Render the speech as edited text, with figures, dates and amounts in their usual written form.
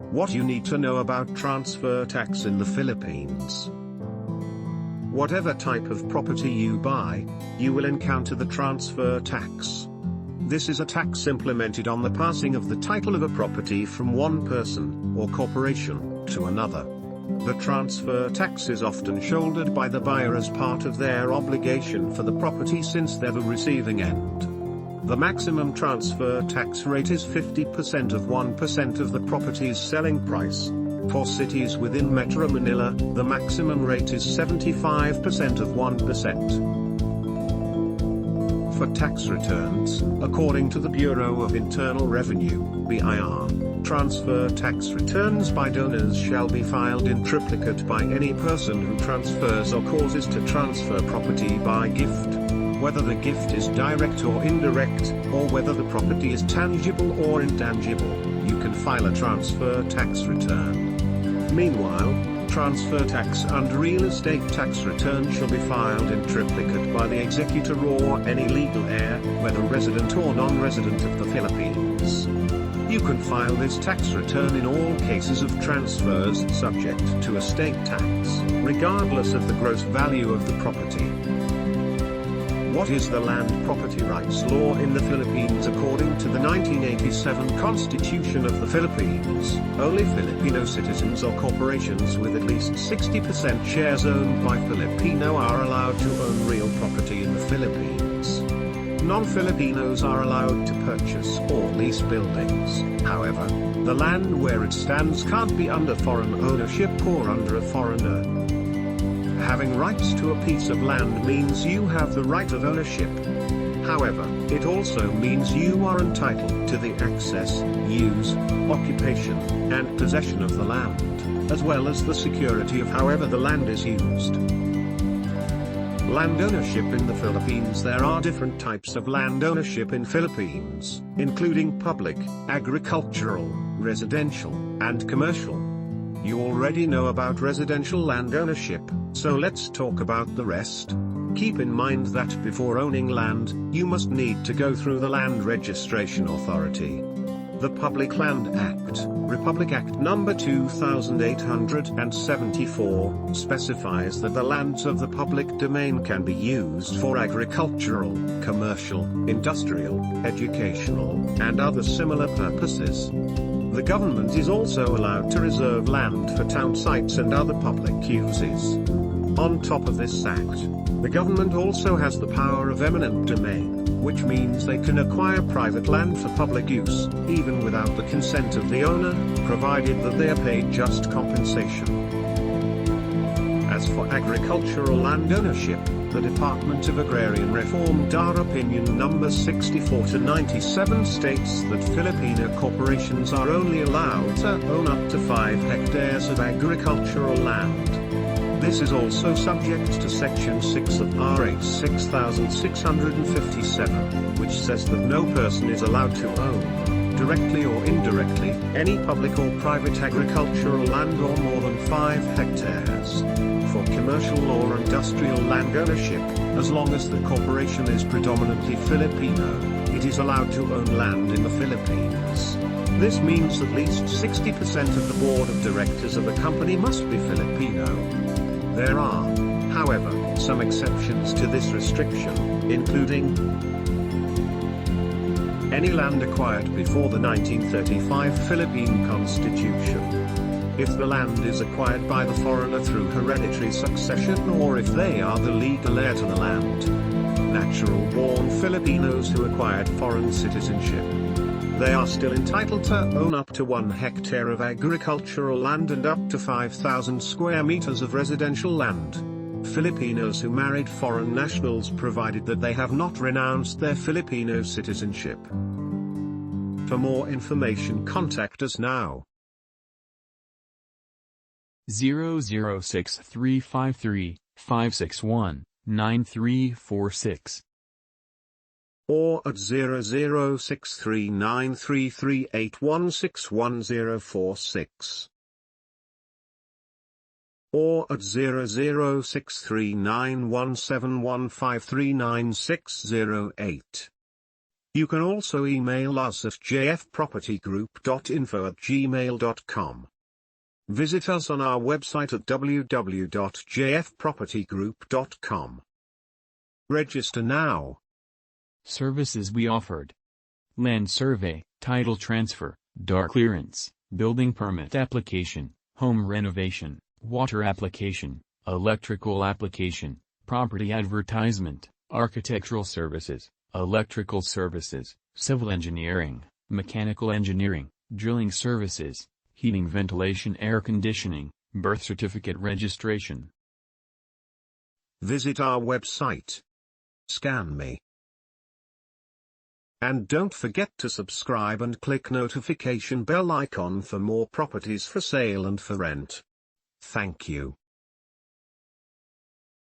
What you need to know about transfer tax in the Philippines. Whatever type of property you buy, you will encounter the transfer tax. This is a tax implemented on the passing of the title of a property from one person or corporation to another. The transfer tax is often shouldered by the buyer as part of their obligation for the property since they're the receiving end. The maximum transfer tax rate is 50% of 1% of the property's selling price. For cities within Metro Manila, the maximum rate is 75% of 1%. For tax returns, according to the Bureau of Internal Revenue, BIR, transfer tax returns by donors shall be filed in triplicate by any person who transfers or causes to transfer property by gift, whether the gift is direct or indirect, or whether the property is tangible or intangible. You can file a transfer tax return. Meanwhile, transfer tax and real estate tax return shall be filed in triplicate by the executor or any legal heir, whether resident or non-resident of the Philippines. You can file this tax return in all cases of transfers subject to estate tax, regardless of the gross value of the property. What is the land property rights law in the Philippines? According to the 1987 Constitution of the Philippines, only Filipino citizens or corporations with at least 60% shares owned by Filipino are allowed to own real property in the Philippines. Non-Filipinos are allowed to purchase or lease buildings. However, the land where it stands can't be under foreign ownership or under a foreigner. Having rights to a piece of land means you have the right of ownership. However, it also means you are entitled to the access, use, occupation, and possession of the land, as well as the security of however the land is used. Land ownership in the Philippines. There are different types of land ownership in Philippines, including public, agricultural, residential, and commercial. You already know about residential land ownership, so let's talk about the rest. Keep in mind that before owning land, you must need to go through the Land Registration Authority. The Public Land Act, Republic Act No. 2874, specifies that the lands of the public domain can be used for agricultural, commercial, industrial, educational, and other similar purposes. The government is also allowed to reserve land for town sites and other public uses. On top of this act, the government also has the power of eminent domain, which means they can acquire private land for public use, even without the consent of the owner, provided that they are paid just compensation. As for agricultural land ownership, the Department of Agrarian Reform DAR Opinion No. 64/97 states that Filipino corporations are only allowed to own up to 5 hectares of agricultural land. This is also subject to Section 6 of RH 6657, which says that no person is allowed to own, directly or indirectly, any public or private agricultural land or more than 5 hectares. For commercial or industrial land ownership, as long as the corporation is predominantly Filipino, it is allowed to own land in the Philippines. This means at least 60% of the board of directors of a company must be Filipino. There are, however, some exceptions to this restriction, including any land acquired before the 1935 Philippine Constitution. If the land is acquired by the foreigner through hereditary succession or if they are the legal heir to the land. Natural-born Filipinos who acquired foreign citizenship. They are still entitled to own up to 1 hectare of agricultural land and up to 5,000 square meters of residential land. Filipinos who married foreign nationals provided that they have not renounced their Filipino citizenship. For more information, contact us now. 0063535619346 or at 006393381611046 or at 0063917153960 You can also email us at jfpropertygroup.info@gmail.com. Visit us on our website at www.jfpropertygroup.com. Register now. Services we offered: land survey, title transfer, dark clearance, building permit application, home renovation, water application, electrical application, property advertisement, architectural services, electrical services, civil engineering, mechanical engineering, drilling services, heating, ventilation, air conditioning, birth certificate registration. Visit our website. Scan me. And don't forget to subscribe and click notification bell icon for more properties for sale and for rent. Thank you.